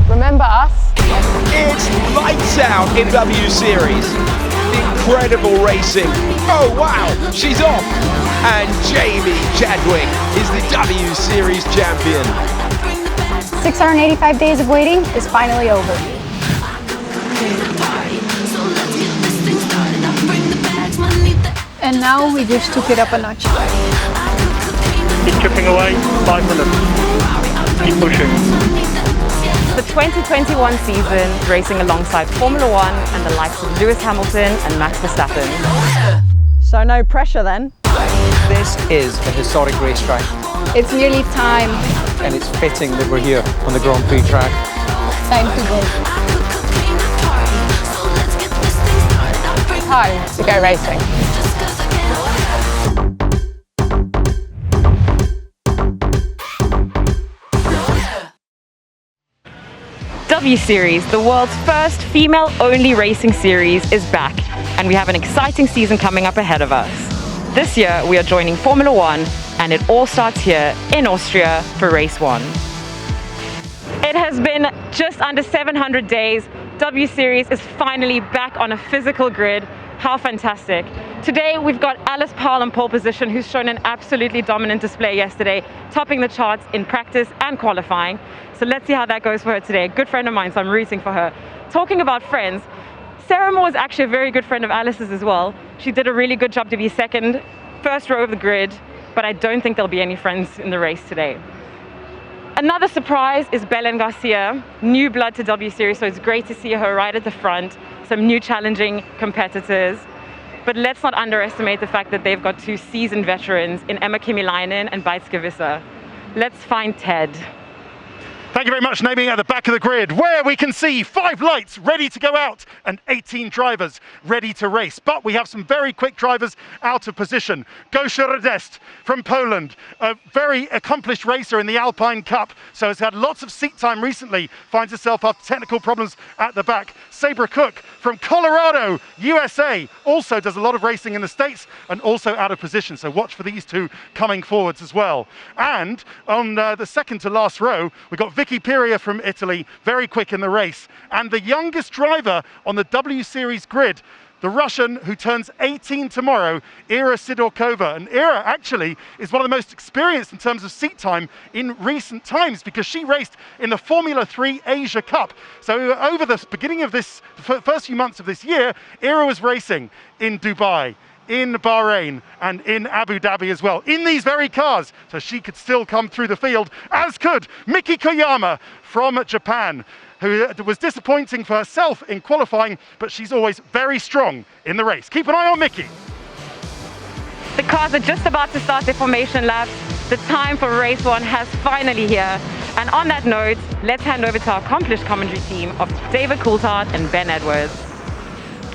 Remember us? It's lights out in W Series. Incredible racing. Oh wow, she's off. And Jamie Chadwick is the W Series champion. 685 days of waiting is finally over. And now we just took it up a notch. Keep chipping away, 5 minutes. Keep pushing. The 2021 season, racing alongside Formula One and the likes of Lewis Hamilton and Max Verstappen. So no pressure then? This is a historic racetrack. It's nearly time. And it's fitting that we're here on the Grand Prix track. Time to go. Time to go racing. W Series, the world's first female-only racing series, is back, and we have an exciting season coming up ahead of us. This year, we are joining Formula One, and it all starts here in Austria for Race 1. It has been just under 700 days. W Series is finally back on a physical grid. How fantastic. Today, we've got Alice Powell in pole position, who's shown an absolutely dominant display yesterday, topping the charts in practice and qualifying. So let's see how that goes for her today. A good friend of mine, so I'm rooting for her. Talking about friends, Sarah Moore is actually a very good friend of Alice's as well. She did a really good job to be second, first row of the grid, but I don't think there'll be any friends in the race today. Another surprise is Belen Garcia, new blood to W Series, so it's great to see her right at the front, some new challenging competitors. But let's not underestimate the fact that they've got two seasoned veterans in Emma Kimiläinen and Beitske Visser. Let's find Ted. Thank you very much, Naomi. At the back of the grid, where we can see 5 lights ready to go out and 18 drivers ready to race. But we have some very quick drivers out of position. Gosia Radest from Poland, a very accomplished racer in the Alpine Cup, so has had lots of seat time recently, finds herself after technical problems at the back. Sabra Cook from Colorado, USA, also does a lot of racing in the States and also out of position, so watch for these two coming forwards as well. And on the second to last row, we've got Vicky Piria from Italy, very quick in the race. And the youngest driver on the W Series grid, the Russian who turns 18 tomorrow, Ira Sidorkova. And Ira actually is one of the most experienced in terms of seat time in recent times because she raced in the Formula 3 Asia Cup. So over the beginning of this, first few months of this year, Ira was racing in Dubai, in Bahrain and in Abu Dhabi as well, in these very cars, so she could still come through the field, as could Miki Koyama from Japan, who was disappointing for herself in qualifying, but she's always very strong in the race. Keep an eye on Miki. The cars are just about to start their formation laps. The time for race 1 has finally here. And on that note, let's hand over to our accomplished commentary team of David Coulthard and Ben Edwards.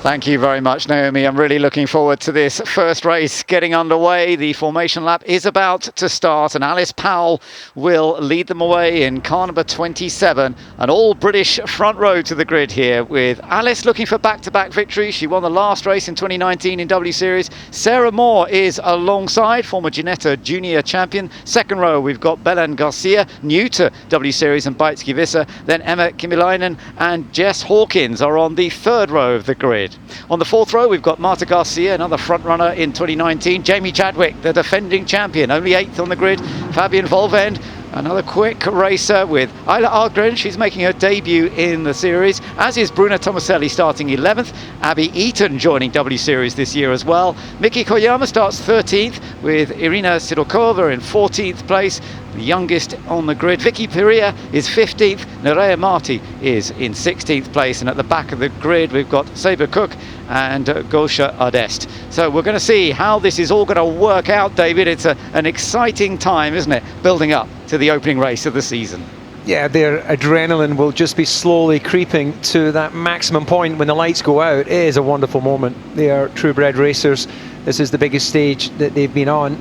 Thank you very much, Naomi. I'm really looking forward to this first race getting underway. The formation lap is about to start and Alice Powell will lead them away in car number 27. An all-British front row to the grid here with Alice looking for back-to-back victories. She won the last race in 2019 in W Series. Sarah Moore is alongside, former Ginetta Junior champion. Second row, we've got Belen Garcia, new to W Series and Beitske Visser. Then Emma Kimiläinen and Jess Hawkins are on the third row of the grid. On the fourth row, we've got Marta Garcia, another front runner in 2019. Jamie Chadwick, the defending champion, only 8th on the grid. Fabian Volvend Another quick racer with Ayla Algren. She's making her debut in the series, as is Bruna Tomaselli starting 11th. Abby Eaton joining W Series this year as well. Miki Koyama starts 13th with Irina Sidorkova in 14th place. The youngest on the grid, Vicky Perea, is 15th. Nerea Marti is in 16th place. And at the back of the grid, we've got Saber Cook and Gosha Ardest. So we're going to see how this is all going to work out, David. It's an exciting time, isn't it? Building up to the opening race of the season. Yeah, their adrenaline will just be slowly creeping to that maximum point when the lights go out. It is a wonderful moment. They are true-bred racers. This is the biggest stage that they've been on.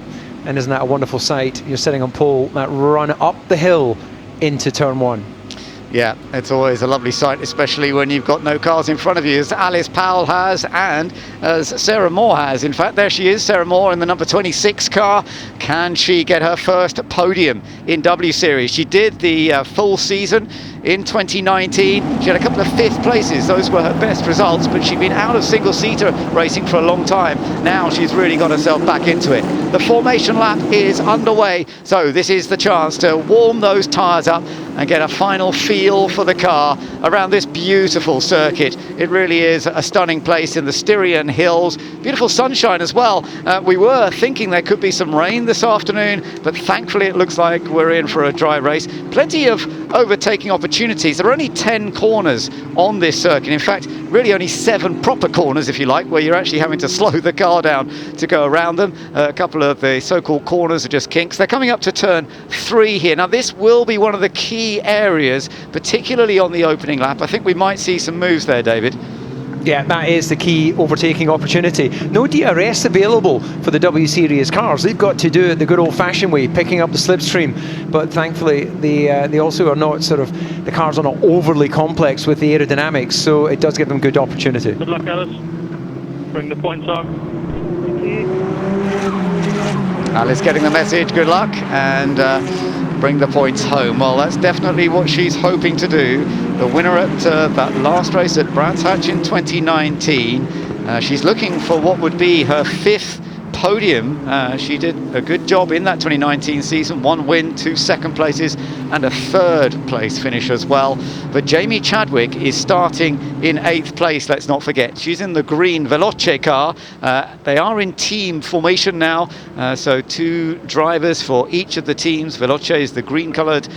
And isn't that a wonderful sight? You're sitting on pole, that run up the hill into turn one. Yeah, it's always a lovely sight, especially when you've got no cars in front of you, as Alice Powell has and as Sarah Moore has. In fact, there she is, Sarah Moore in the number 26 car. Can she get her first podium in W Series? She did the full season in 2019. She had a couple of fifth places. Those were her best results, but she'd been out of single-seater racing for a long time. Now she's really got herself back into it. The formation lap is underway, so this is the chance to warm those tyres up and get a final feel for the car around this beautiful circuit. It really is a stunning place in the Styrian Hills. Beautiful sunshine as well. We were thinking there could be some rain this afternoon, but thankfully it looks like we're in for a dry race. Plenty of overtaking opportunities. There are only 10 corners on this circuit. In fact, really only 7 proper corners, if you like, where you're actually having to slow the car down to go around them. A couple of the so-called corners are just kinks. They're coming up to turn 3 here. Now, this will be one of the key areas, particularly on the opening lap. I think we might see some moves there, David. Yeah, that is the key overtaking opportunity. No DRS available for the W Series cars. They've got to do it the good old-fashioned way, picking up the slipstream. But thankfully, they also are not the cars are not overly complex with the aerodynamics, so it does give them good opportunity. Good luck, Alice. Bring the points up. Alice getting the message, good luck, and bring the points home. Well, that's definitely what she's hoping to do. The winner at that last race at Brands Hatch in 2019. She's looking for what would be her 5th podium. She did a good job in that 2019 season. 1 win, 2 second places and a 3rd place finish as well. But Jamie Chadwick is starting in 8th place, let's not forget. She's in the green Veloce car. They are in team formation now, so 2 drivers for each of the teams. Veloce is the green coloured.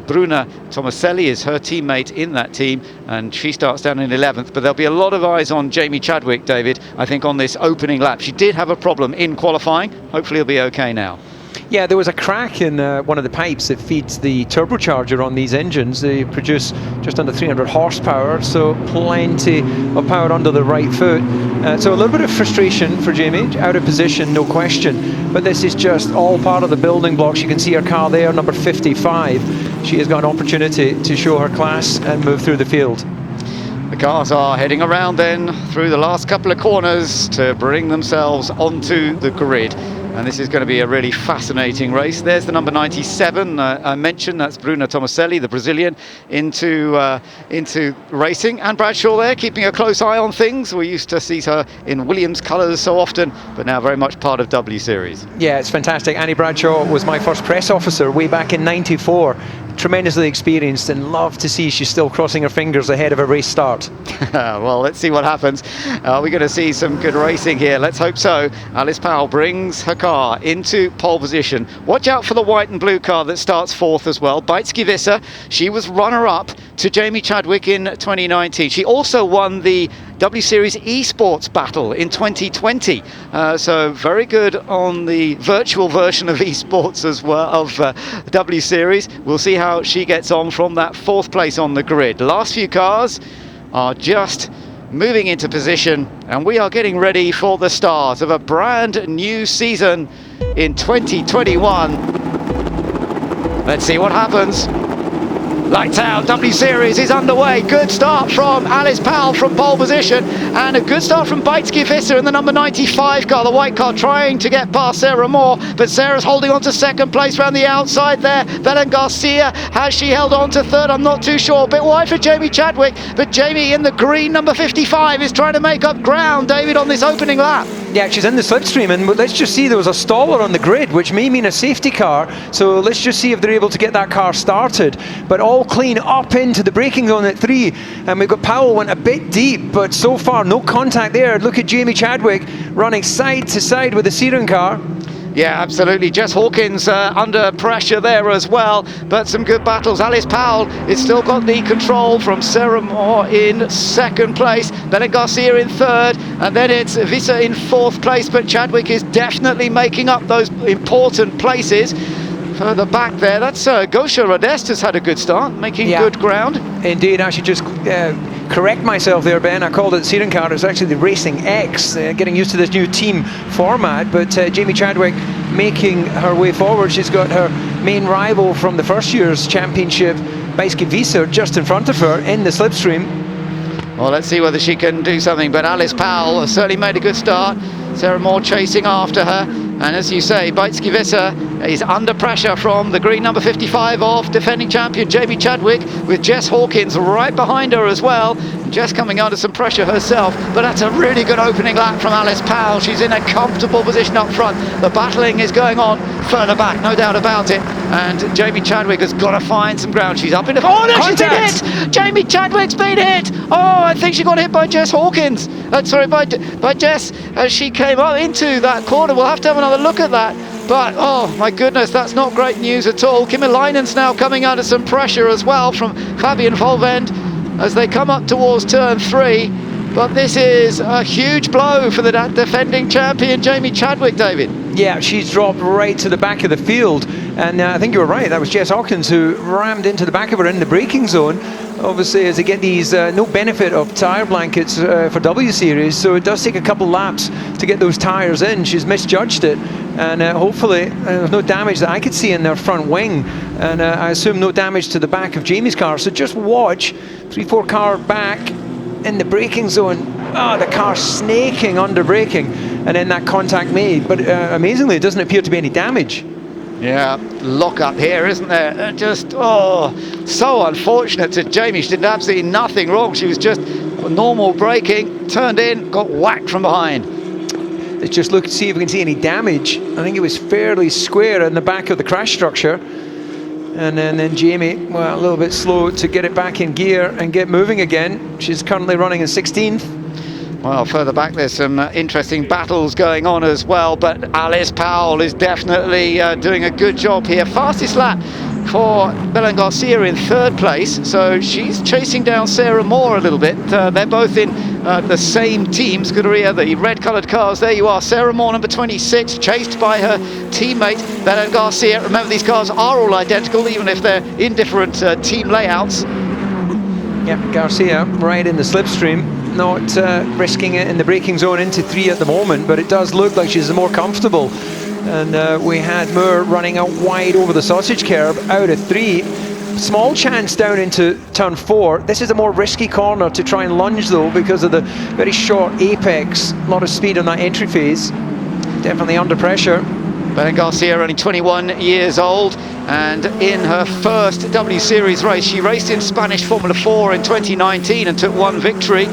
Bruna Tomaselli is her teammate in that team, and she starts down in 11th. But there'll be a lot of eyes on Jamie Chadwick, David, I think, on this opening lap. She did have a problem in qualifying. Hopefully it'll be okay now. Yeah, there was a crack in one of the pipes that feeds the turbocharger on these engines. They produce just under 300 horsepower, so plenty of power under the right foot. So a little bit of frustration for Jamie, out of position, no question. But this is just all part of the building blocks. You can see her car there, number 55. She has got an opportunity to show her class and move through the field. The cars are heading around then through the last couple of corners to bring themselves onto the grid. And this is going to be a really fascinating race. There's the number 97 I mentioned. That's Bruna Tomaselli, the Brazilian, into racing. And Bradshaw there, keeping a close eye on things. We used to see her in Williams colours so often, but now very much part of W Series. Yeah, it's fantastic. Annie Bradshaw was my first press officer way back in '94. Tremendously experienced, and love to see she's still crossing her fingers ahead of a race start. Well, let's see what happens. Are we going to see some good racing here? Let's hope so. Alice Powell brings her car into pole position. Watch out for the white and blue car that starts 4th as well. Beitski Visser, she was runner-up to Jamie Chadwick in 2019. She also won the W Series eSports battle in 2020. So very good on the virtual version of eSports as well, of W Series. We'll see how she gets on from that 4th place on the grid. Last few cars are just moving into position, and we are getting ready for the start of a brand new season in 2021. Let's see what happens. Lights out, W Series is underway. Good start from Alice Powell from pole position, and a good start from Beitske Visser in the number 95 car, the white car, trying to get past Sarah Moore, but Sarah's holding on to second place around the outside there. Belen Garcia, has she held on to third? I'm not too sure. A bit wide for Jamie Chadwick, but Jamie in the green number 55 is trying to make up ground, David, on this opening lap. Yeah, she's in the slipstream, and let's just see, there was a staller on the grid, which may mean a safety car, so let's just see if they're able to get that car started. But all clean up into the braking zone at 3, and we've got Powell went a bit deep, but so far no contact there. Look at Jamie Chadwick running side to side with the Siren car. Yeah, absolutely. Jess Hawkins under pressure there as well, but some good battles. Alice Powell has still got the control from Sarah Moore in second place, Belen Garcia in third, and then it's Visser in fourth place, but Chadwick is definitely making up those important places. Further back there, that's Gosha Radest has had a good start, making good ground. Indeed, I should just correct myself there, Ben. I called it Siren car. It's actually the Racing X, getting used to this new team format. But Jamie Chadwick making her way forward. She's got her main rival from the first year's championship, Beitske Visser, just in front of her in the slipstream. Well, let's see whether she can do something, but Alice Powell has certainly made a good start. Sarah Moore chasing after her, and as you say, Beitske Visser is under pressure from the green number 55 of defending champion Jamie Chadwick, with Jess Hawkins right behind her as well. Jess coming under some pressure herself, but that's a really good opening lap from Alice Powell. She's in a comfortable position up front. The battling is going on further back, no doubt about it, and Jamie Chadwick has got to find some ground. She's up in the... Oh, no, she's been hit! Jamie Chadwick's been hit! Oh, I think she got hit by Jess Hawkins. Sorry, by Jess as she came up into that corner. We'll have to have another look at that. But, oh my goodness, that's not great news at all. Kimi Lainen's now coming under some pressure as well from Fabian Volvend as they come up towards turn 3. But this is a huge blow for the defending champion, Jamie Chadwick, David. Yeah, she's dropped right to the back of the field. And I think you were right, that was Jess Hawkins who rammed into the back of her in the braking zone. Obviously, as they get these no benefit of tyre blankets for W Series, so it does take a couple laps to get those tyres in. She's misjudged it, and hopefully there's no damage that I could see in their front wing, and I assume no damage to the back of Jamie's car. So just watch, 3-4 car back in the braking zone. Oh, the car snaking under braking, and then that contact made. But amazingly, it doesn't appear to be any damage. Yeah, lock up here, isn't there? Just, oh, so unfortunate to Jamie. She did absolutely nothing wrong. She was just normal braking, turned in, got whacked from behind. Let's just look to see if we can see any damage. I think it was fairly square in the back of the crash structure. And then Jamie, well, a little bit slow to get it back in gear and get moving again. She's currently running in 16th. Well, further back there's some interesting battles going on as well, but Alice Powell is definitely doing a good job here. Fastest lap for Belen Garcia in third place, so she's chasing down Sarah Moore a little bit. They're both in the same team, Scuderia, the red coloured cars. There you are, Sarah Moore number 26, chased by her teammate Belen Garcia. Remember, these cars are all identical, even if they're in different team layouts. Yep, Garcia right in the slipstream. Not risking it in the braking zone into 3 at the moment, but it does look like she's more comfortable. And we had Moore running out wide over the sausage curb out of 3. Small chance down into turn 4. This is a more risky corner to try and lunge though, because of the very short apex. A lot of speed on that entry phase. Definitely under pressure. Belen Garcia, only 21 years old, and in her first W Series race, she raced in Spanish Formula 4 in 2019 and took 1 victory,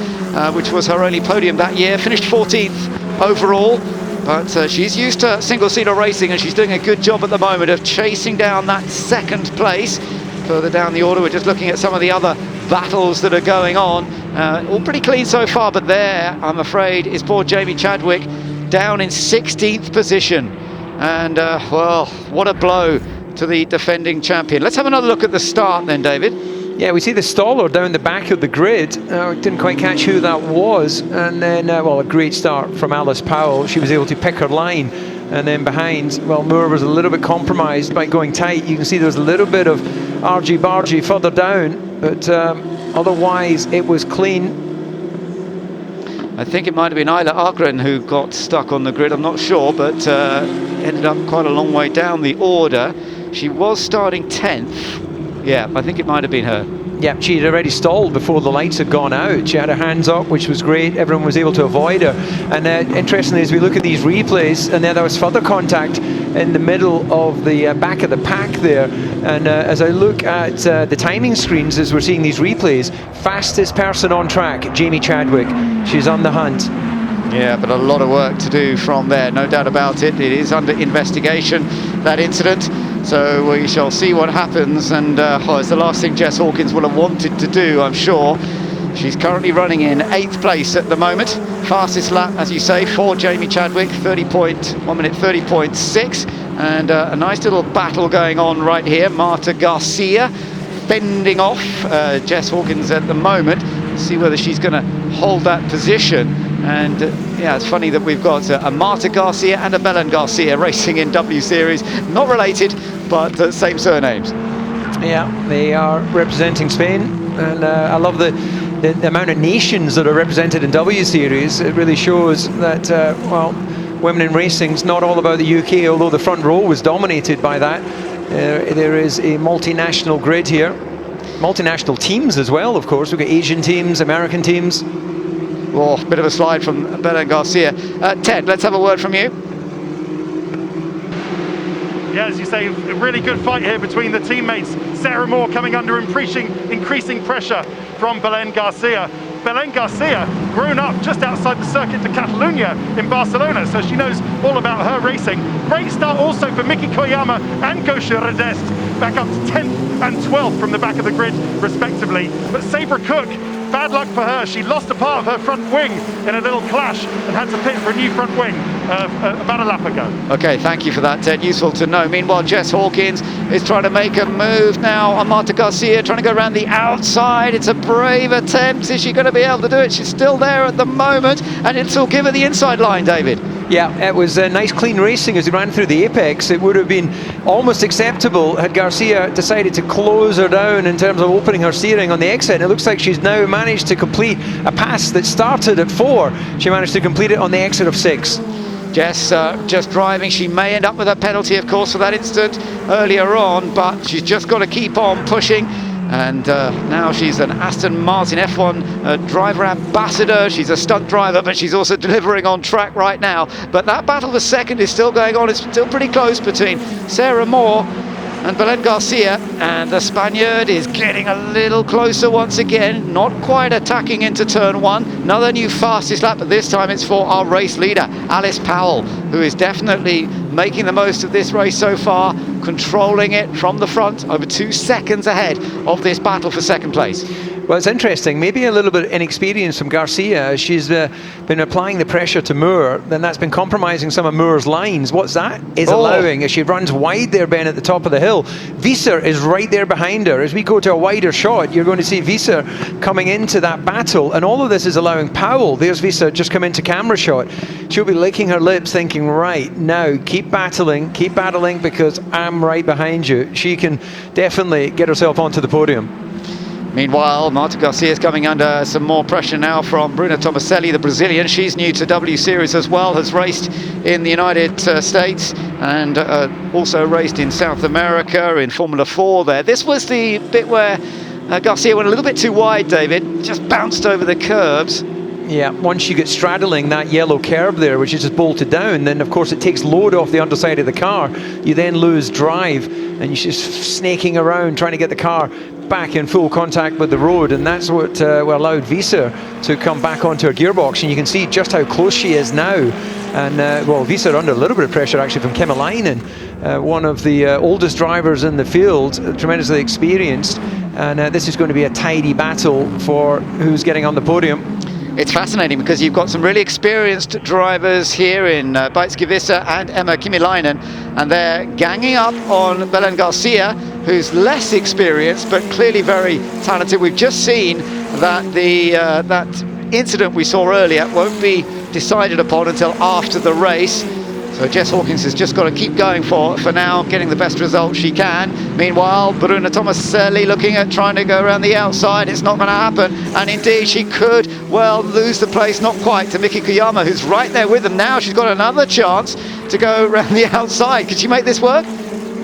which was her only podium that year. Finished 14th overall, but she's used to single-seater racing, and she's doing a good job at the moment of chasing down that second place. Further down the order, we're just looking at some of the other battles that are going on. All pretty clean so far, but there, I'm afraid, is poor Jamie Chadwick down in 16th position. And, well, what a blow to the defending champion. Let's have another look at the start then, David. Yeah, we see the staller down the back of the grid. Didn't quite catch who that was. And then, well, a great start from Alice Powell. She was able to pick her line. And then behind, well, Moore was a little bit compromised by going tight. You can see there was a little bit of argy-bargy further down. But otherwise, it was clean. I think it might have been Isla Akren who got stuck on the grid, I'm not sure, but ended up quite a long way down the order. She was starting 10th, Yeah, I think it might have been her. Yeah, she had already stalled before the lights had gone out. She had her hands up, which was great. Everyone was able to avoid her. And interestingly, as we look at these replays, and then there was further contact in the middle of the back of the pack there. And as I look at the timing screens, as we're seeing these replays, fastest person on track, Jamie Chadwick. She's on the hunt. Yeah, but a lot of work to do from there, no doubt about it. It is under investigation, that incident. So we shall see what happens, and it's the last thing Jess Hawkins will have wanted to do, I'm sure. She's currently running in 8th place at the moment. Fastest lap, as you say, for Jamie Chadwick, 1 minute 30.6. And a nice little battle going on right here. Marta Garcia fending off Jess Hawkins at the moment. See whether she's going to hold that position. And yeah, it's funny that we've got a Marta Garcia and a Belen Garcia racing in W Series. Not related, but same surnames. Yeah, they are representing Spain. And I love the amount of nations that are represented in W Series. It really shows that, well, women in racing's not all about the UK, although the front row was dominated by that. There is a multinational grid here. Multinational teams as well, of course. We've got Asian teams, American teams. Oh, bit of a slide from Belen Garcia. Ted, let's have a word from you. Yeah, as you say, a really good fight here between the teammates. Sarah Moore coming under increasing pressure from Belen Garcia. Belen Garcia, grown up just outside the Circuit de Catalunya in Barcelona, so she knows all about her racing. Great start also for Miki Koyama and Gosha Radest, back up to 10th and 12th from the back of the grid, respectively. But Sabra Cook, bad luck for her. She lost a part of her front wing in a little clash and had to pit for a new front wing about a lap ago. Okay, thank you for that, Ted. Useful to know. Meanwhile, Jess Hawkins is trying to make a move now on Marta Garcia, trying to go around the outside. It's a brave attempt. Is she going to be able to do it? She's still there at the moment, and it'll give her the inside line, David. Yeah, it was nice clean racing as he ran through the apex. It would have been almost acceptable had Garcia decided to close her down in terms of opening her steering on the exit. And it looks like she's now managed to complete a pass that started at 4. She managed to complete it on the exit of 6. Jess just driving. She may end up with a penalty, of course, for that incident earlier on, but she's just got to keep on pushing. And now she's an Aston Martin F1 driver ambassador. She's a stunt driver, but she's also delivering on track right now. But that battle for second is still going on. It's still pretty close between Sarah Moore and Belen Garcia, and the Spaniard is getting a little closer once again, not quite attacking into turn 1. Another new fastest lap, but this time it's for our race leader, Alice Powell, who is definitely making the most of this race so far, controlling it from the front, over 2 seconds ahead of this battle for second place. Well, it's interesting. Maybe a little bit inexperience from Garcia. She's been applying the pressure to Moore, then that's been compromising some of Moore's lines. What's that is allowing, as she runs wide there, Ben, at the top of the hill. Visser is right there behind her. As we go to a wider shot, you're going to see Visser coming into that battle, and all of this is allowing Powell, there's Visser, just come into camera shot. She'll be licking her lips thinking, right, now keep battling, because I'm right behind you. She can definitely get herself onto the podium. Meanwhile, Marta Garcia is coming under some more pressure now from Bruna Tomaselli, the Brazilian. She's new to W Series as well, has raced in the United States and also raced in South America in Formula 4 there. This was the bit where Garcia went a little bit too wide, David, just bounced over the curbs. Yeah, once you get straddling that yellow curb there, which is just bolted down, then of course it takes load off the underside of the car. You then lose drive, and you're just snaking around trying to get the car back in full contact with the road, and that's what allowed Visser to come back onto her gearbox. And you can see just how close she is now. And well, Visser under a little bit of pressure actually from Kemalainen, one of the oldest drivers in the field, tremendously experienced. And this is going to be a tidy battle for who's getting on the podium. It's fascinating because you've got some really experienced drivers here in Beitske Visser and Emma Kemilainen, and they're ganging up on Belen Garcia, who's less experienced but clearly very talented. We've just seen that that incident we saw earlier won't be decided upon until after the race. So Jess Hawkins has just got to keep going for now, getting the best result she can. Meanwhile, Bruna Tomaselli looking at trying to go around the outside. It's not going to happen. And indeed, she could, well, lose the place, not quite, to Miki Koyama, who's right there with them now. She's got another chance to go around the outside. Could she make this work?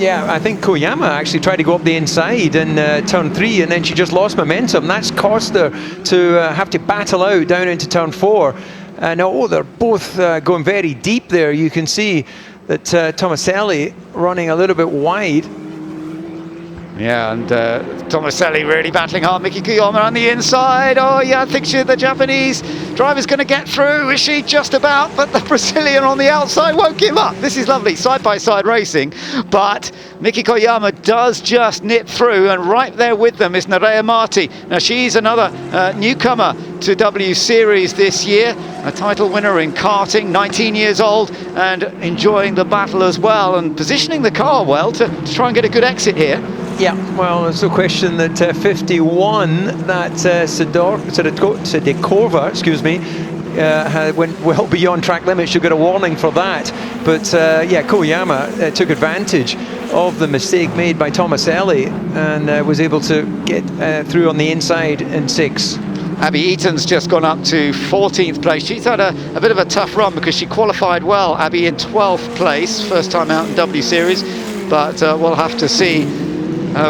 Yeah, I think Koyama actually tried to go up the inside in turn 3, and then she just lost momentum. That's caused her to have to battle out down into turn 4. Now, they're both going very deep there. You can see that Tomaselli running a little bit wide. Yeah, and Tomaselli really battling hard. Miki Koyama on the inside. Oh, yeah, I think the Japanese driver's going to get through. Is she? Just about. But the Brazilian on the outside won't give up. This is lovely side-by-side racing. But Miki Koyama does just nip through, and right there with them is Nerea Marti. Now, she's another newcomer to W Series this year. A title winner in karting, 19 years old, and enjoying the battle as well, and positioning the car well to try and get a good exit here. Yeah, well, there's no question that 51, that Sedekova, excuse me, went well beyond track limits. She'll get a warning for that. But yeah, Koyama took advantage of the mistake made by Tomaselli and was able to get through on the inside in 6. Abby Eaton's just gone up to 14th place. She's had a bit of a tough run because she qualified well. Abby in 12th place, first time out in W Series, but we'll have to see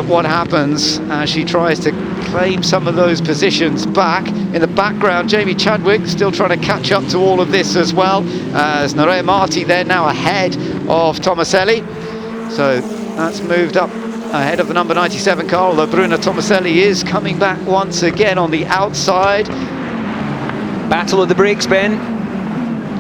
what happens as she tries to claim some of those positions back. In the background, Jamie Chadwick still trying to catch up to all of this as well, as Nerea Marti there now ahead of Tomaselli. So that's moved up ahead of the number 97 car, although Bruna Tomaselli is coming back once again on the outside. Battle of the brakes, Ben.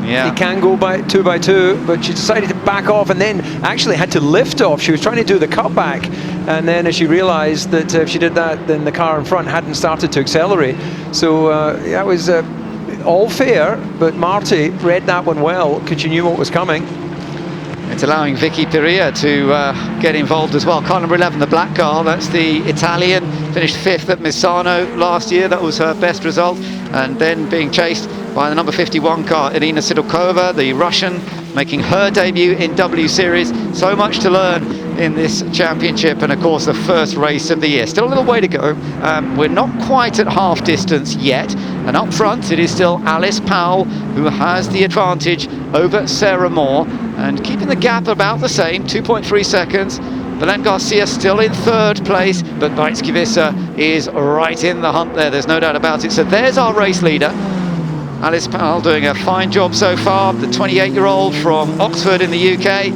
Yeah. They can go by 2 by 2, but she decided to back off and then actually had to lift off. She was trying to do the cutback, and then as she realized that if she did that, then the car in front hadn't started to accelerate. So that was all fair, but Marti read that one well because she knew what was coming. It's allowing Vicky Perea to get involved as well. Car number 11, the black car, that's the Italian, finished 5th at Misano last year. That was her best result, and then being chased by the number 51 car, Irina Sidorkova, the Russian, making her debut in W Series. So much to learn in this championship, and of course the first race of the year. Still a little way to go. We're not quite at half distance yet, and up front it is still Alice Powell who has the advantage over Sarah Moore, and keeping the gap about the same, 2.3 seconds. Belen Garcia still in 3rd place, but Baitskivisa is right in the hunt there, there's no doubt about it. So there's our race leader, Alice Powell, doing a fine job so far, the 28-year-old from Oxford in the UK.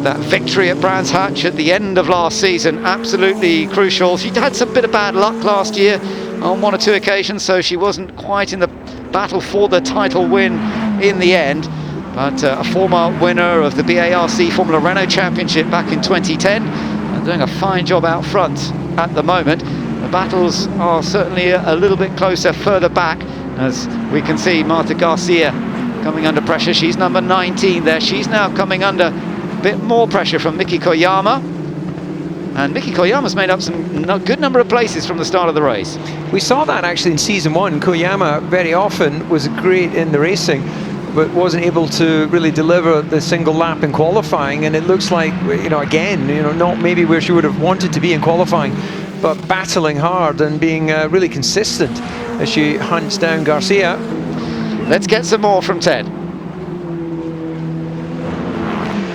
That victory at Brands Hatch at the end of last season, absolutely crucial. She'd had some bit of bad luck last year on 1 or 2 occasions, so she wasn't quite in the battle for the title win in the end. But a former winner of the BARC Formula Renault Championship back in 2010, and doing a fine job out front at the moment. The battles are certainly a little bit closer further back, as we can see Marta Garcia coming under pressure. She's number 19 there. She's now coming under a bit more pressure from Miki Koyama. And Miki Koyama's made up some good number of places from the start of the race. We saw that actually in season 1. Koyama very often was great in the racing, but wasn't able to really deliver the single lap in qualifying. And it looks like, again, not maybe where she would have wanted to be in qualifying, but battling hard and being really consistent as she hunts down Garcia. Let's get some more from Ted.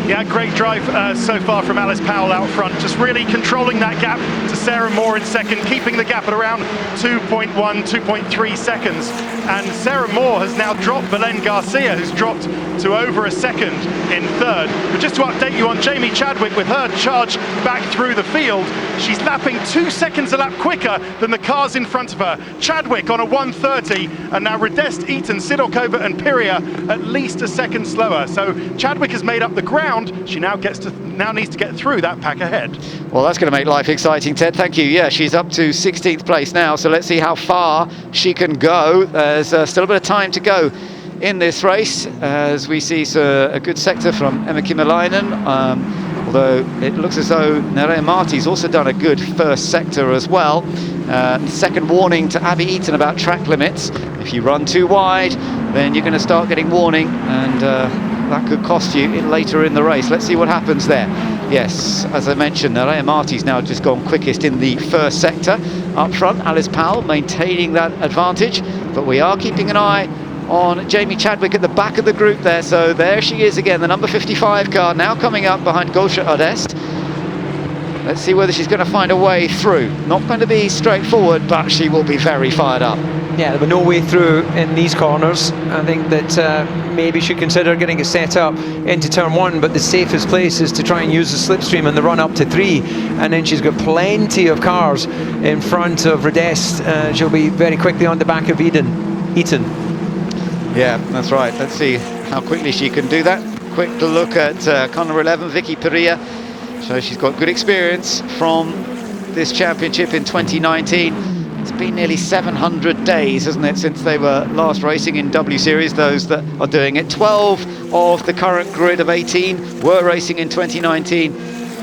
Yeah, great drive so far from Alice Powell out front, just really controlling that gap to Sarah Moore in 2nd, keeping the gap at around 2.1, 2.3 seconds. And Sarah Moore has now dropped Belen Garcia, who's dropped to over a 2nd in 3rd. But just to update you on Jamie Chadwick, with her charge back through the field, she's lapping 2 seconds a lap quicker than the cars in front of her. Chadwick on a 1:30, and now Radest, Eaton, Sidorkova and Piria at least a 2nd slower. So Chadwick has made up the ground. She now needs to get through that pack ahead. Well, that's going to make life exciting, Ted. Thank you. Yeah, she's up to 16th place now, so let's see how far she can go. There's still a bit of time to go in this race, as we see a good sector from Emma Kymäläinen, although it looks as though Nerea Marti's also done a good first sector as well. Second warning to Abby Eaton about track limits. If you run too wide, then you're going to start getting warning, and that could cost you later in the race. Let's see what happens there. Yes, as I mentioned, Nerea Marti's now just gone quickest in the first sector. Up front, Alice Powell maintaining that advantage, but we are keeping an eye on Jamie Chadwick at the back of the group there. So there she is again, the number 55 car, now coming up behind Gosha Odest. Let's see whether she's going to find a way through. Not going to be straightforward, but she will be very fired up. Yeah, there were no way through in these corners. I think that maybe she consider getting it set up into turn 1, but the safest place is to try and use the slipstream and the run up to 3, and then she's got plenty of cars in front of Redest. She'll be very quickly on the back of Eaton. Yeah, that's right. Let's see how quickly she can do that. Quick look at car number 11, Vicky Perea. So she's got good experience from this championship in 2019. It's been nearly 700 days, hasn't it, since they were last racing in W Series, those that are doing it. 12 of the current grid of 18 were racing in 2019,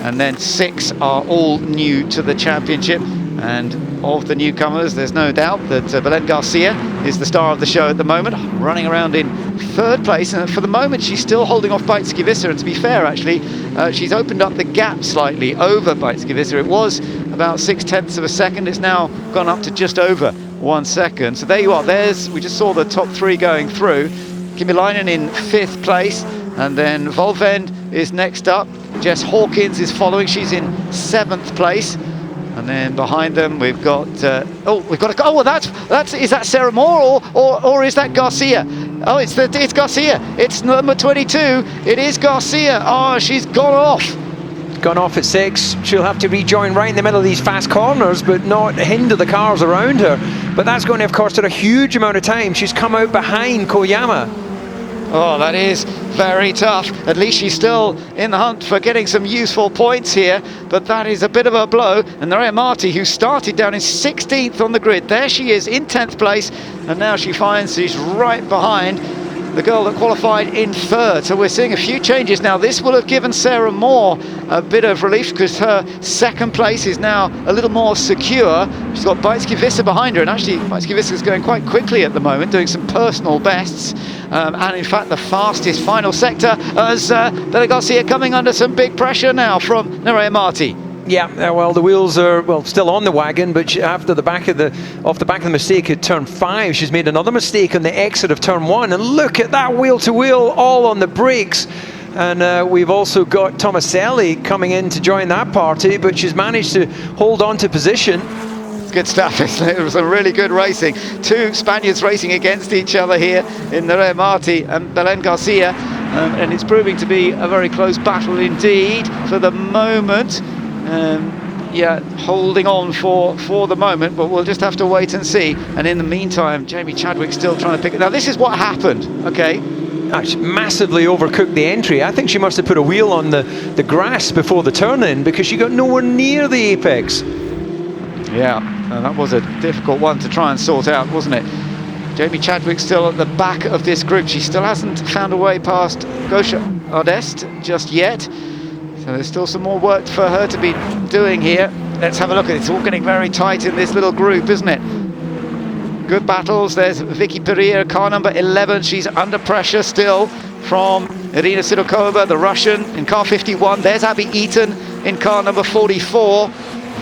and then 6 are all new to the championship. And of the newcomers, there's no doubt that Belén Garcia is the star of the show at the moment, running around in 3rd place, and for the moment she's still holding off Beitske-Visser. And to be fair, actually, she's opened up the gap slightly over Beitske-Visser. It was about 0.6 of a second. It's now gone up to just over 1 second. So there you are. We just saw the top 3 going through. Kymäläinen in 5th place, and then Volvend is next up. Jess Hawkins is following. She's in 7th place. And then behind them we've got is that Sarah Moore or is that Garcia? Oh, it's Garcia. It's number 22. It is Garcia. Oh, she's gone off At 6. She'll have to rejoin right in the middle of these fast corners, but not hinder the cars around her. But that's going to have cost her a huge amount of time. She's come out behind Koyama. Oh, that is very tough. At least she's still in the hunt for getting some useful points here, but that is a bit of a blow. And Nerea Marti, who started down in 16th on the grid, there she is in 10th place, and now she finds she's right behind the girl that qualified in 3rd. So we're seeing a few changes now. This will have given Sarah Moore a bit of relief because her 2nd place is now a little more secure. She's got Beitske-Visser behind her, and actually Beitske-Visser is going quite quickly at the moment, doing some personal bests. And in fact the fastest final sector as Belén Garcia coming under some big pressure now from Nerea Marti. Yeah, well, the wheels are still on the wagon, but after off the back of the mistake at turn 5, she's made another mistake on the exit of turn 1, and look at that wheel-to-wheel all on the brakes. And we've also got Tomaselli coming in to join that party, but she's managed to hold on to position. Good stuff, isn't it? It was a really good racing. 2 Spaniards racing against each other here in Nerea Marti and Belén Garcia, and it's proving to be a very close battle indeed for the moment. Yeah, holding on for the moment, but we'll just have to wait and see. And in the meantime, Jamie Chadwick still trying to pick it. Now this is what happened, okay? She massively overcooked the entry. I think she must have put a wheel on the grass before the turn-in because she got nowhere near the apex. Yeah, that was a difficult one to try and sort out, wasn't it? Jamie Chadwick still at the back of this group. She still hasn't found a way past Gosha Ardest just yet. So there's still some more work for her to be doing here. Let's have a look at it. It's all getting very tight in this little group, isn't it? Good battles. There's Vicky Perea, car number 11. She's under pressure still from Irina Sidorkova, the Russian, in car 51. There's Abby Eaton in car number 44.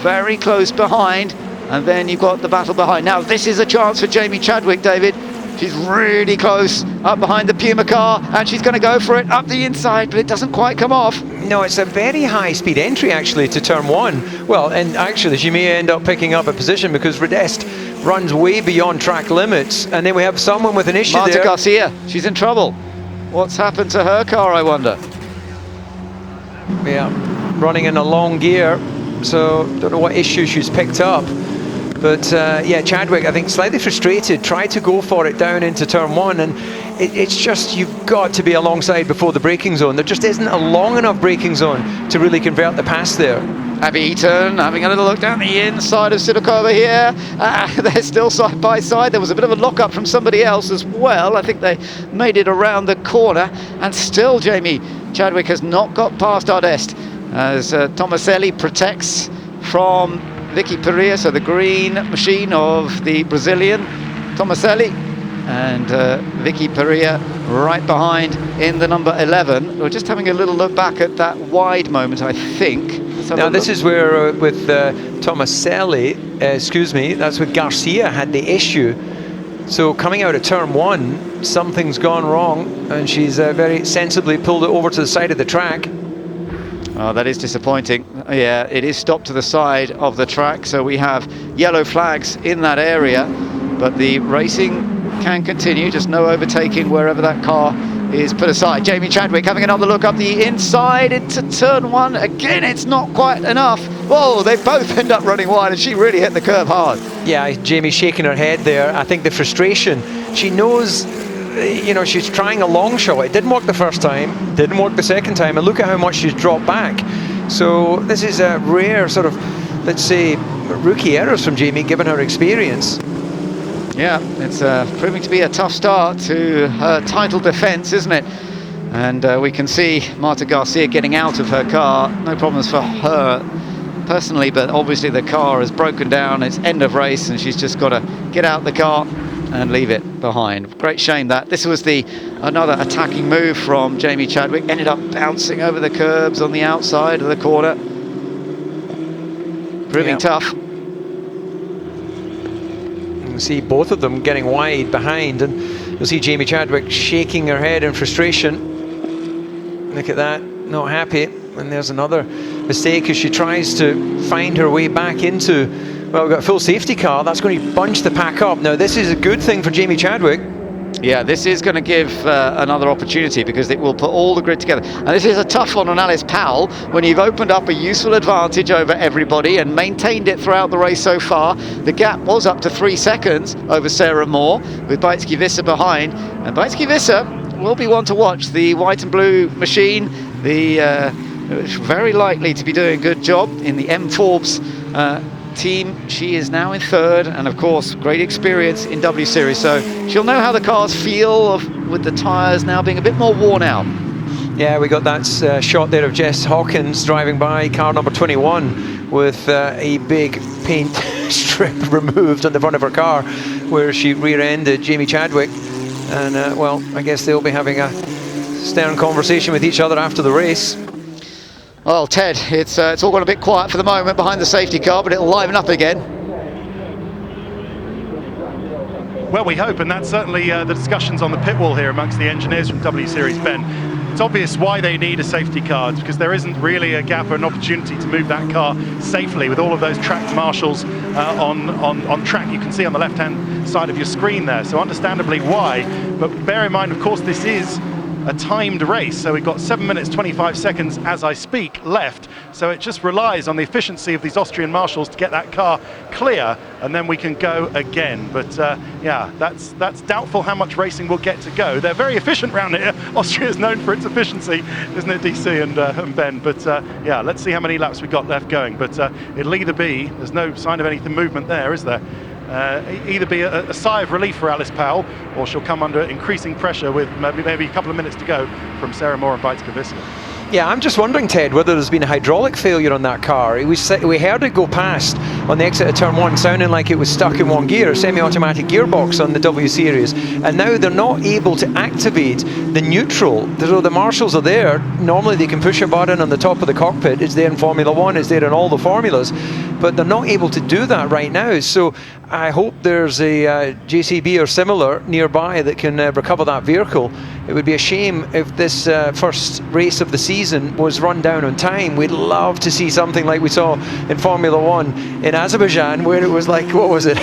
Very close behind. And then you've got the battle behind. Now, this is a chance for Jamie Chadwick, David. She's really close up behind the Puma car, and she's going to go for it up the inside, but it doesn't quite come off. No, it's a very high-speed entry, actually, to turn 1. Well, and actually, she may end up picking up a position because Redest runs way beyond track limits, and then we have someone with an issue Marta there. Garcia, she's in trouble. What's happened to her car, I wonder? Yeah, running in a long gear, so don't know what issue she's picked up. But yeah, Chadwick, I think, slightly frustrated, tried to go for it down into turn 1, and it's just, you've got to be alongside before the braking zone. There just isn't a long enough braking zone to really convert the pass there. Abby Eaton having a little look down the inside of Sidorkova here. They're still side by side. There was a bit of a lock-up from somebody else as well. I think they made it around the corner, and still Jamie Chadwick has not got past Ardest as Tomaselli protects from Vicky Perea, so the green machine of the Brazilian Tomaselli, and Vicky Perea right behind in the number 11. We're just having a little look back at that wide moment, I think. Now this is where with Tomaselli, excuse me, that's with Garcia had the issue. So coming out of turn 1, something's gone wrong, and she's very sensibly pulled it over to the side of the track. Oh, that is disappointing. Yeah, it is stopped to the side of the track, so we have yellow flags in that area, but the racing can continue, just no overtaking wherever that car is put aside. Jamie Chadwick having another look up the inside into turn 1. Again, it's not quite enough. Whoa, they both end up running wide, and she really hit the curb hard. Yeah, Jamie's shaking her head there. I think the frustration, she knows, you know, she's trying a long shot. It didn't work the first time, didn't work the second time, and look at how much she's dropped back. So this is a rare sort of, let's say, rookie errors from Jamie, given her experience. Yeah, it's proving to be a tough start to her title defence, isn't it? And we can see Marta Garcia getting out of her car. No problems for her personally, but obviously the car has broken down. It's end of race, and she's just got to get out the car and leave it behind. Great shame that. This was another attacking move from Jamie Chadwick. Ended up bouncing over the curbs on the outside of the corner. Proving tough. You can see both of them getting wide behind, and you'll see Jamie Chadwick shaking her head in frustration. Look at that, not happy. And there's another mistake as she tries to find her way back into, well, we've got a full safety car. That's going to bunch the pack up. Now, this is a good thing for Jamie Chadwick. Yeah, this is going to give another opportunity, because it will put all the grid together. And this is a tough one on Alice Powell, when you've opened up a useful advantage over everybody and maintained it throughout the race so far. The gap was up to 3 seconds over Sarah Moore, with Beitske-Visser behind. And Beitske-Visser will be one to watch. The white and blue machine, very likely to be doing a good job in the M Forbes team. She is now in third, and of course great experience in W Series, so she'll know how the cars feel with the tyres now being a bit more worn out. Yeah, we got that shot there of Jess Hawkins driving by car number 21 with a big paint strip removed on the front of her car, where she rear-ended Jamie Chadwick. And well, I guess they'll be having a stern conversation with each other after the race. Well, Ted, it's all gone a bit quiet for the moment behind the safety car, but it'll liven up again. Well, we hope, and that's certainly the discussions on the pit wall here amongst the engineers from W Series, Ben. It's obvious why they need a safety car, because there isn't really a gap or an opportunity to move that car safely with all of those track marshals on track. You can see on the left-hand side of your screen there, so understandably why. But bear in mind, of course, this is a timed race, so we've got 7 minutes 25 seconds as I speak left, so it just relies on the efficiency of these Austrian marshals to get that car clear, and then we can go again. But yeah, that's doubtful how much racing we'll get to go. They're very efficient round here. Austria is known for its efficiency, isn't it, DC and Ben? But yeah, let's see how many laps we've got left going. But it'll either be, there's no sign of anything movement there, is there? Either be a sigh of relief for Alice Powell, or she'll come under increasing pressure with maybe a couple of minutes to go from Sarah Moore and Beitske-Visser. Yeah, I'm just wondering, Ted, whether there's been a hydraulic failure on that car. We heard it go past on the exit of turn 1, sounding like it was stuck in one gear, semi-automatic gearbox on the W Series, and now they're not able to activate the neutral. The marshals are there. Normally they can push a button on the top of the cockpit. It's there in Formula 1, it's there in all the formulas, but they're not able to do that right now. So I hope there's a JCB or similar nearby that can recover that vehicle. It would be a shame if this first race of the season was run down on time. We'd love to see something like we saw in Formula 1 in Azerbaijan, where it was like, what was it,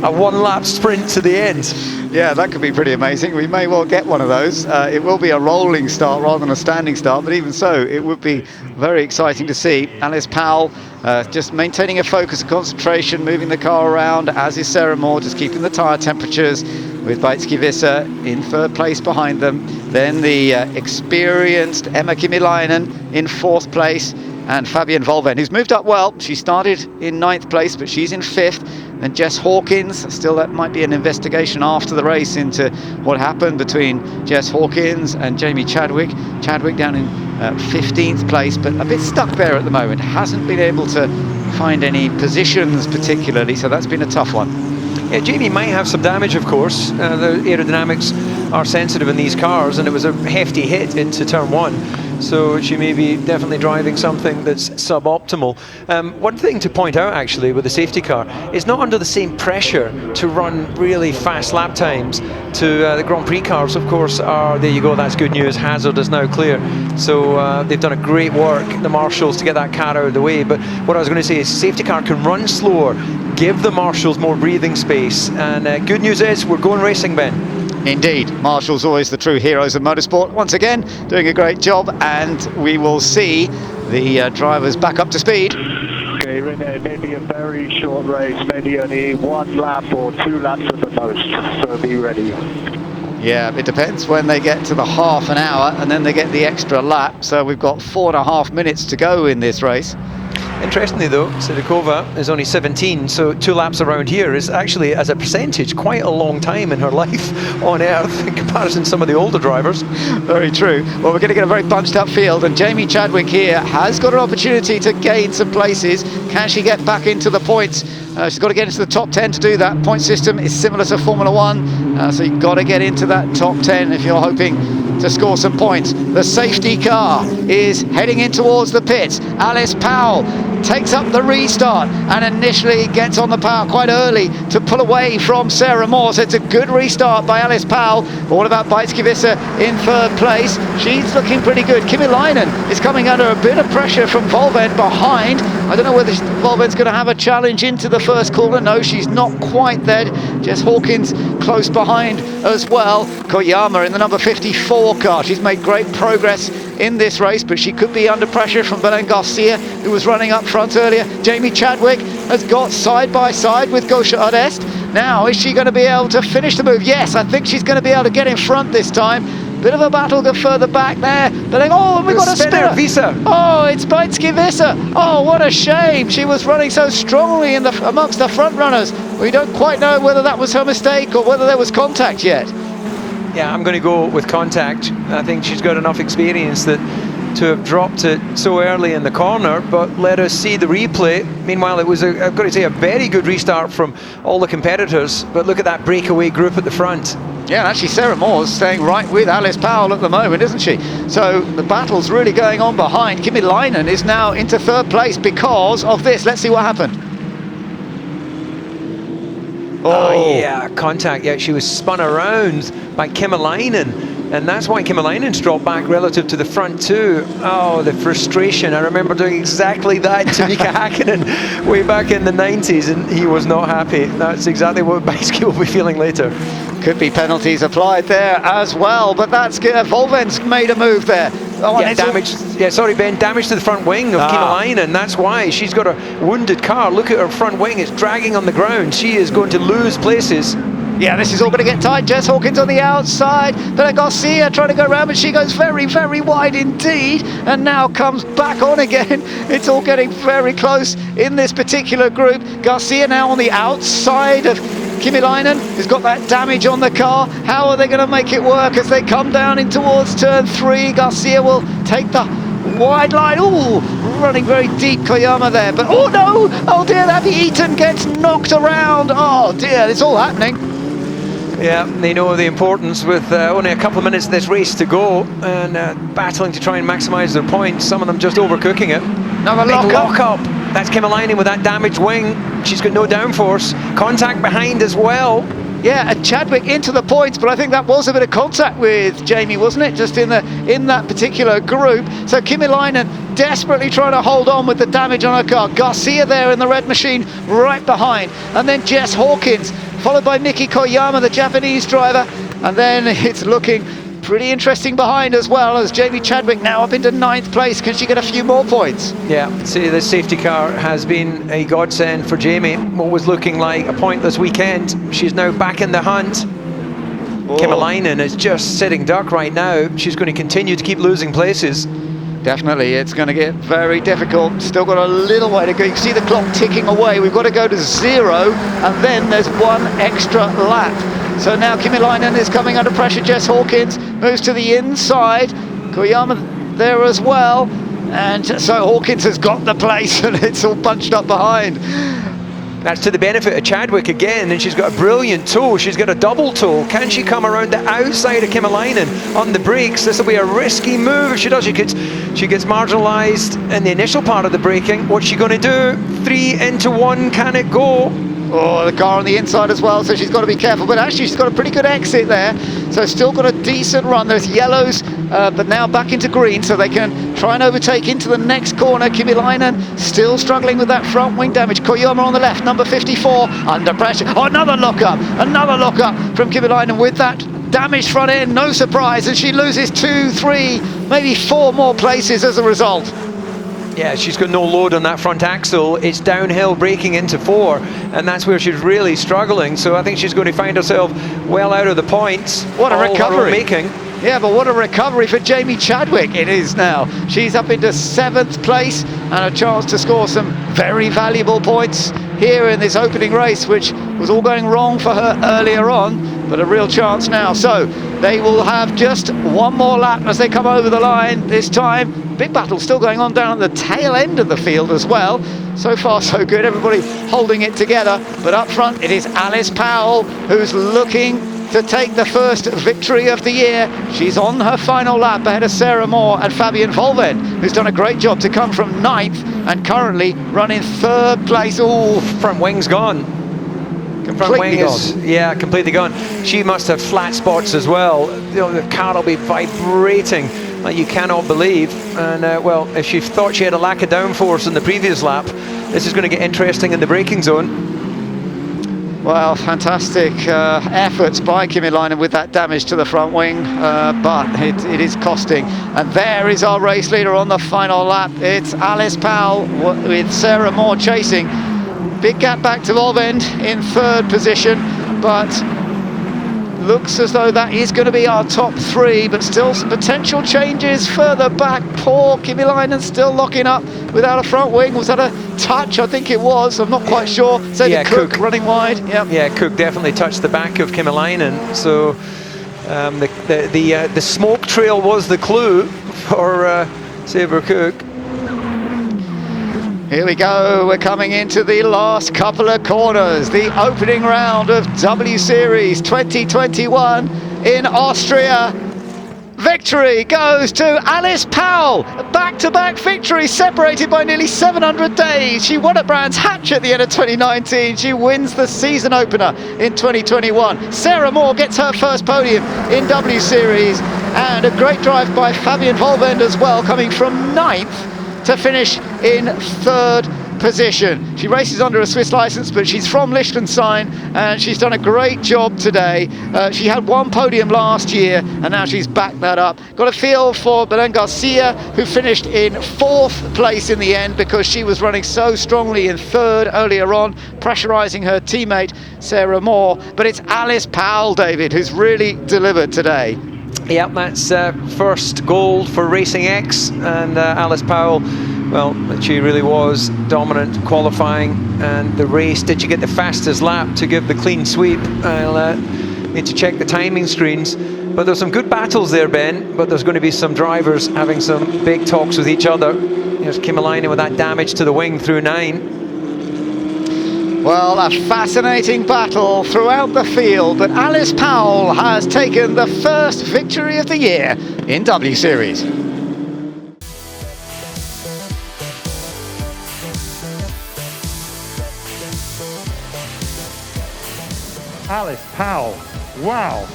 a one-lap sprint to the end. Yeah, that could be pretty amazing. We may well get one of those. It will be a rolling start rather than a standing start, but even so, it would be very exciting to see. Alice Powell just maintaining a focus and concentration, moving the car around, as is Sarah Moore, just keeping the tyre temperatures, with Beitske-Visser in third place behind them. Then the experienced Emma Kimiläinen in fourth place, and Fabienne Volven, who's moved up well. She started in 9th place, but she's in 5th. And Jess Hawkins, still that might be an investigation after the race into what happened between Jess Hawkins and Jamie Chadwick. Chadwick down in 15th place, but a bit stuck there at the moment. Hasn't been able to find any positions particularly, so that's been a tough one. Yeah, Jamie might have some damage, of course. The aerodynamics are sensitive in these cars, and it was a hefty hit into turn 1. So she may be definitely driving something that's suboptimal. One thing to point out actually with the safety car, it's not under the same pressure to run really fast lap times to the Grand Prix cars, of course, are, there you go, that's good news, hazard is now clear. So they've done a great work, the marshals, to get that car out of the way. But what I was going to say is safety car can run slower, give the marshals more breathing space, and good news is we're going racing, Ben. Indeed, marshals always the true heroes of motorsport. Once again, doing a great job, and we will see the drivers back up to speed. Okay, Renee, maybe a very short race, maybe only 1 lap or 2 laps at the most, so be ready. Yeah, it depends when they get to the half an hour, and then they get the extra lap, so we've got 4.5 minutes to go in this race. Interestingly though, Sidakova is only 17, so 2 laps around here is actually, as a percentage, quite a long time in her life on Earth in comparison to some of the older drivers. Very true. Well, we're going to get a very bunched up field, and Jamie Chadwick here has got an opportunity to gain some places. Can she get back into the points? She's got to get into the top 10 to do that. Point system is similar to Formula 1, so you've got to get into that top 10 if you're hoping to score some points. The safety car is heading in towards the pits. Alice Powell takes up the restart and initially gets on the power quite early to pull away from Sarah Moore. So it's a good restart by Alice Powell. But what about Beitske-Visser in 3rd place? She's looking pretty good. Kimi Lainen is coming under a bit of pressure from Volvent behind. I don't know whether Volvent's going to have a challenge into the first corner. No, she's not quite there. Jess Hawkins close behind as well. Koyama in the number 54 car. She's made great progress in this race, but she could be under pressure from Belen Garcia, who was running up front earlier. Jamie Chadwick has got side by side with Gosha Ardest. Now, is she going to be able to finish the move? Yes, I think she's going to be able to get in front this time. Bit of a battle go further back there. But oh, and we've got a spinner. Visser. Oh, it's Beitske-Visser. Oh, what a shame. She was running so strongly in amongst the front runners. We don't quite know whether that was her mistake or whether there was contact yet. Yeah, I'm going to go with contact. I think she's got enough experience that to have dropped it so early in the corner, but let us see the replay. Meanwhile, it was, I've got to say, a very good restart from all the competitors, but look at that breakaway group at the front. Yeah, and actually Sarah Moore's staying right with Alice Powell at the moment, isn't she? So the battle's really going on behind. Kimi Lainen is now into 3rd place because of this. Let's see what happened. Oh yeah, contact. Yeah, she was spun around by Kimi Lainen, and that's why Kimi Lainen's dropped back relative to the front too. Oh, the frustration. I remember doing exactly that to Mika Hakkinen way back in the 90s, and he was not happy. That's exactly what Beitske will be feeling later. Could be penalties applied there as well, but that's good. Volvent's made a move there. Oh, yeah, damage. Yeah, sorry, Ben. Damage to the front wing of Kimi Lainen. That's why she's got a wounded car. Look at her front wing; it's dragging on the ground. She is going to lose places. Yeah, this is all going to get tight. Jess Hawkins on the outside. But Garcia trying to go around, but she goes very, very wide indeed, and now comes back on again. It's all getting very close in this particular group. Garcia now on the outside of Kimi Lainen, who's got that damage on the car. How are they going to make it work as they come down in towards turn 3? Garcia will take the wide line. Ooh, running very deep, Koyama there. But oh no! Oh dear, Abby Eaton gets knocked around. Oh dear, it's all happening. Yeah, they know the importance with only a couple of minutes of this race to go, and battling to try and maximise their points. Some of them just overcooking it. Another lock up. That's Kimi Lainen with that damaged wing. She's got no downforce. Contact behind as well. Yeah, and Chadwick into the points, but I think that was a bit of contact with Jamie, wasn't it? Just in that particular group. So Kimi Lainen desperately trying to hold on with the damage on her car. Garcia there in the red machine right behind. And then Jess Hawkins, followed by Miki Koyama, the Japanese driver. And then it's looking pretty interesting behind as well, as Jamie Chadwick now up into 9th place. Can she get a few more points? Yeah, see, the safety car has been a godsend for Jamie. What was looking like a pointless weekend, she's now back in the hunt. Kimi Lainen is just sitting duck right now. She's going to continue to keep losing places. Definitely, it's going to get very difficult. Still got a little way to go. You can see the clock ticking away. We've got to go to 0, and then there's 1 extra lap. So now Kimi Lainen is coming under pressure. Jess Hawkins moves to the inside. Koyama there as well. And so Hawkins has got the place, and it's all bunched up behind. That's to the benefit of Chadwick again, and she's got a brilliant toe. She's got a double toe. Can she come around the outside of Kymäläinen on the brakes? This will be a risky move if she does. She gets marginalised in the initial part of the braking. What's she going to do? 3 into 1, can it go? Oh, the car on the inside as well, so she's got to be careful. But actually, she's got a pretty good exit there. So still got a decent run. There's yellows, but now back into green, so they can try and overtake into the next corner. Kymäläinen still struggling with that front wing damage. Koyama on the left, number 54, under pressure. Oh, another lock-up from Kymäläinen with that damaged front end. No surprise, and she loses 2, 3, maybe 4 more places as a result. Yeah, she's got no load on that front axle. It's downhill braking into 4, and that's where she's really struggling. So I think she's going to find herself well out of the points. What a recovery. Making. Yeah, but what a recovery for Jamie Chadwick it is now. She's up into 7th place and a chance to score some very valuable points here in this opening race, which was all going wrong for her earlier on, but a real chance now. So they will have just one more lap as they come over the line this time. Big battle still going on down at the tail end of the field as well. So far so good, everybody holding it together. But up front it is Alice Powell who's looking to take the first victory of the year. She's on her final lap ahead of Sarah Moore and Fabian Volven, who's done a great job to come from 9th and currently running 3rd place. Oh, front wing's gone. Completely gone. Yeah, completely gone. She must have flat spots as well. You know, the car will be vibrating like you cannot believe. And well, if she thought she had a lack of downforce in the previous lap, this is going to get interesting in the braking zone. Well, fantastic efforts by Kymäläinen with that damage to the front wing, but it is costing. And there is our race leader on the final lap. It's Alice Powell with Sarah Moore chasing. Big gap back to Volvend in 3rd position, but looks as though that is going to be our top 3, but still some potential changes further back. Poor Kymäläinen still locking up without a front wing. Was that a touch? I think it was. I'm not quite sure. So yeah, Cook running wide. Yep. Yeah, Cook definitely touched the back of Kymäläinen. So the smoke trail was the clue for Sabre Cook. Here we go, we're coming into the last couple of corners, the opening round of W Series 2021 in Austria. Victory goes to Alice Powell, back-to-back victory separated by nearly 700 days. She won at Brands Hatch at the end of 2019. She wins the season opener in 2021. Sarah Moore gets her first podium in W Series, and a great drive by Fabian Volvend as well, coming from 9th to finish in 3rd position. She races under a Swiss license, but she's from Liechtenstein and she's done a great job today. She had 1 podium last year and now she's backed that up. Got a feel for Belen Garcia, who finished in 4th place in the end because she was running so strongly in 3rd earlier on, pressurising her teammate Sarah Moore. But it's Alice Powell, David, who's really delivered today. Yep, that's first gold for Racing X, and Alice Powell, well, she really was dominant qualifying and the race. Did she get the fastest lap to give the clean sweep? I'll need to check the timing screens, but there's some good battles there, Ben, but there's going to be some drivers having some big talks with each other. Here's Kymäläinen with that damage to the wing through 9. Well, a fascinating battle throughout the field, but Alice Powell has taken the first victory of the year in W Series. Alice Powell, wow,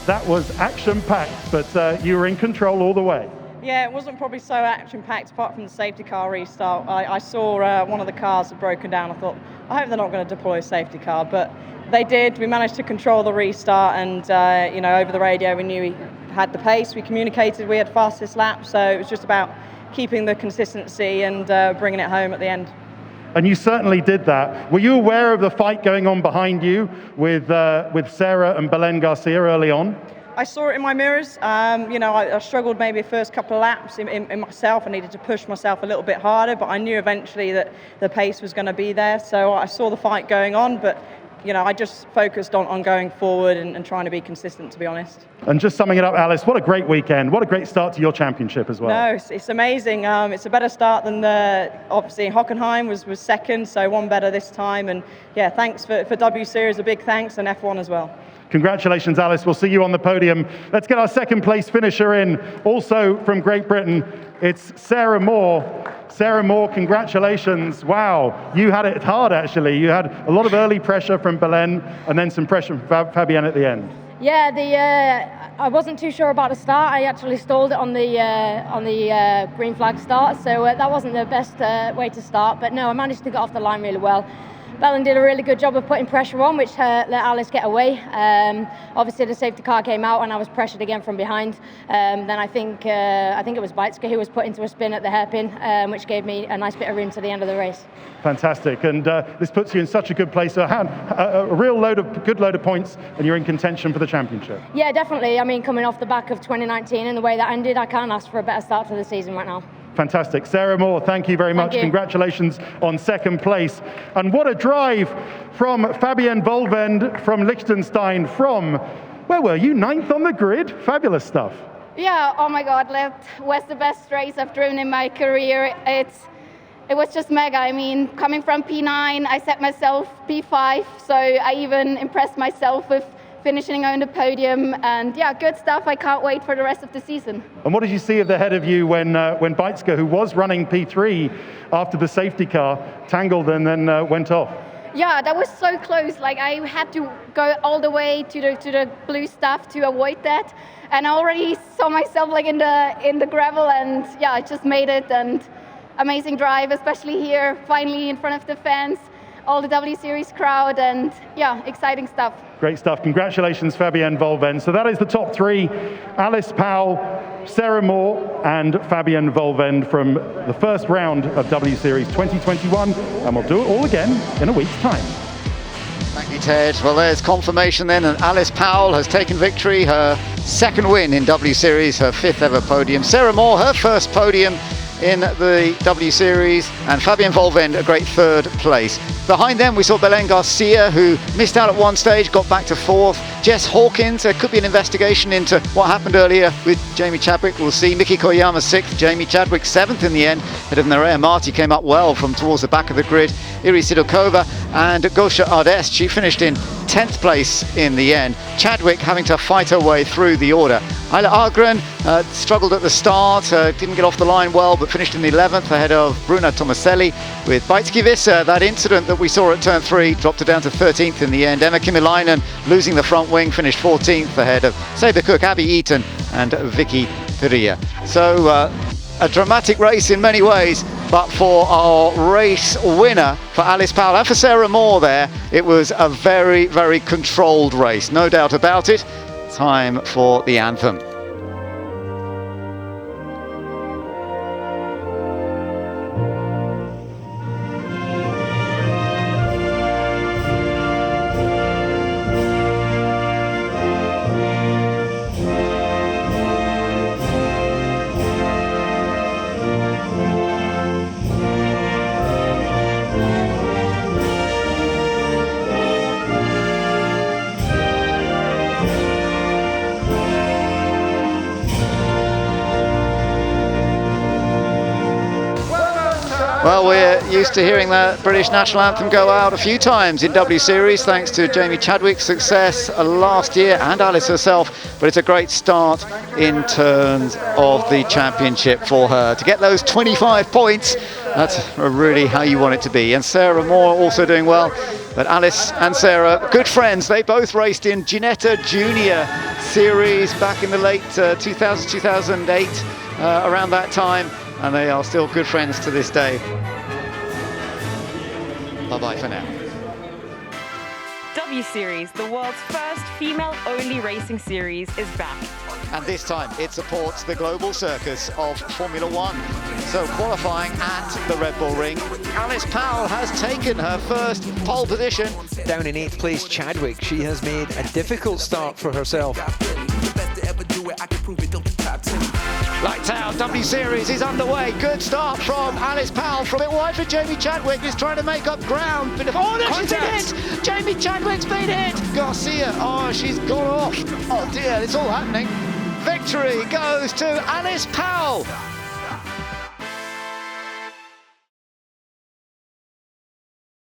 that was action-packed, but you were in control all the way. Yeah, it wasn't probably so action-packed apart from the safety car restart. I saw one of the cars had broken down. I thought, I hope they're not going to deploy a safety car, but they did. We managed to control the restart, and you know, over the radio we knew we had the pace. We communicated we had fastest lap, so it was just about keeping the consistency and bringing it home at the end. And you certainly did that. Were you aware of the fight going on behind you with Sarah and Belen Garcia early on? I saw it in my mirrors. You know, I struggled maybe the first couple of laps in myself. I needed to push myself a little bit harder, but I knew eventually that the pace was going to be there. So I saw the fight going on, but you know, I just focused on going forward and trying to be consistent, to be honest. And just summing it up, Alice, what a great weekend. What a great start to your championship as well. No, it's amazing. It's a better start than obviously Hockenheim was second, so one better this time. And yeah, thanks for W Series, a big thanks, and F1 as well. Congratulations, Alice. We'll see you on the podium. Let's get our second place finisher in. Also from Great Britain, it's Sarah Moore. Sarah Moore, congratulations. Wow, you had it hard actually. You had a lot of early pressure from Belen and then some pressure from Fabienne at the end. Yeah, I wasn't too sure about the start. I actually stalled it on the green flag start, so that wasn't the best way to start. But no, I managed to get off the line really well. Belen did a really good job of putting pressure on, which let Alice get away. Obviously, the safety car came out, and I was pressured again from behind. Then I think it was Beitske who was put into a spin at the hairpin, which gave me a nice bit of room to the end of the race. Fantastic, and this puts you in such a good place. A real good load of points, and you're in contention for the championship. Yeah, definitely. I mean, coming off the back of 2019 and the way that ended, I can't ask for a better start to the season right now. Fantastic. Sarah Moore, thank you very much. Congratulations on second place. And what a drive from Fabienne Volvend from Liechtenstein from, where were you, 9th on the grid? Fabulous stuff. Yeah, oh my God, that was the best race I've driven in my career. It was just mega. I mean, coming from P9, I set myself P5, so I even impressed myself with finishing on the podium, and yeah, good stuff. I can't wait for the rest of the season. And what did you see of the head of you when Beitske, who was running P3 after the safety car, tangled and then went off? Yeah, that was so close. Like, I had to go all the way to the blue stuff to avoid that, and I already saw myself like in the gravel, and yeah, I just made it. And amazing drive, especially here, finally in front of the fans, all the W Series crowd, and yeah, exciting stuff. Great stuff. Congratulations, Fabienne Volvend. So that is the top three: Alice Powell, Sarah Moore, and Fabienne Volvend from the first round of W Series 2021. And we'll do it all again in a week's time. Thank you, Ted. Well, there's confirmation then, and Alice Powell has taken victory, her second win in W Series, her 5th ever podium. Sarah Moore, her first podium in the W Series, and Fabienne Volvend a great 3rd place. Behind them we saw Belen Garcia, who missed out at one stage, got back to 4th. Jess Hawkins, there could be an investigation into what happened earlier with Jamie Chadwick. We'll see. Miki Koyama 6th, Jamie Chadwick 7th in the end. Ahead of Nerea Marti came up well from towards the back of the grid. Iri Sidorkova and Gosha Ardest, she finished in 10th place in the end. Chadwick having to fight her way through the order. Ayla Agren struggled at the start, didn't get off the line well, but finished in the 11th ahead of Bruna Tomaselli. With Beitske Visser, that incident that we saw at turn 3 dropped her down to 13th in the end. Emma Kimilainen losing the front wing, finished 14th ahead of Saber Cook, Abby Eaton and Vicky Perea. So a dramatic race in many ways, but for our race winner, for Alice Powell and for Sarah Moore there, it was a very, very controlled race, no doubt about it. Time for the anthem. Well, we're used to hearing the British national anthem go out a few times in W Series, thanks to Jamie Chadwick's success last year and Alice herself, but it's a great start in terms of the championship for her. To get those 25 points, that's really how you want it to be. And Sarah Moore also doing well, but Alice and Sarah, good friends. They both raced in Ginetta Junior Series back in the late 2008, around that time. And they are still good friends to this day. Bye-bye for now. W Series, the world's first female-only racing series, is back. And this time it supports the global circus of Formula One. So qualifying at the Red Bull Ring, Alice Powell has taken her first pole position. Down in 8th place, Chadwick. She has made a difficult start for herself. Lights out, W Series is underway. Good start from Alice Powell. From it wide for Jamie Chadwick, who's trying to make up ground. But oh no, she's been hit! Jamie Chadwick's been hit! Garcia, oh, she's gone off. Oh dear, it's all happening. Victory goes to Alice Powell.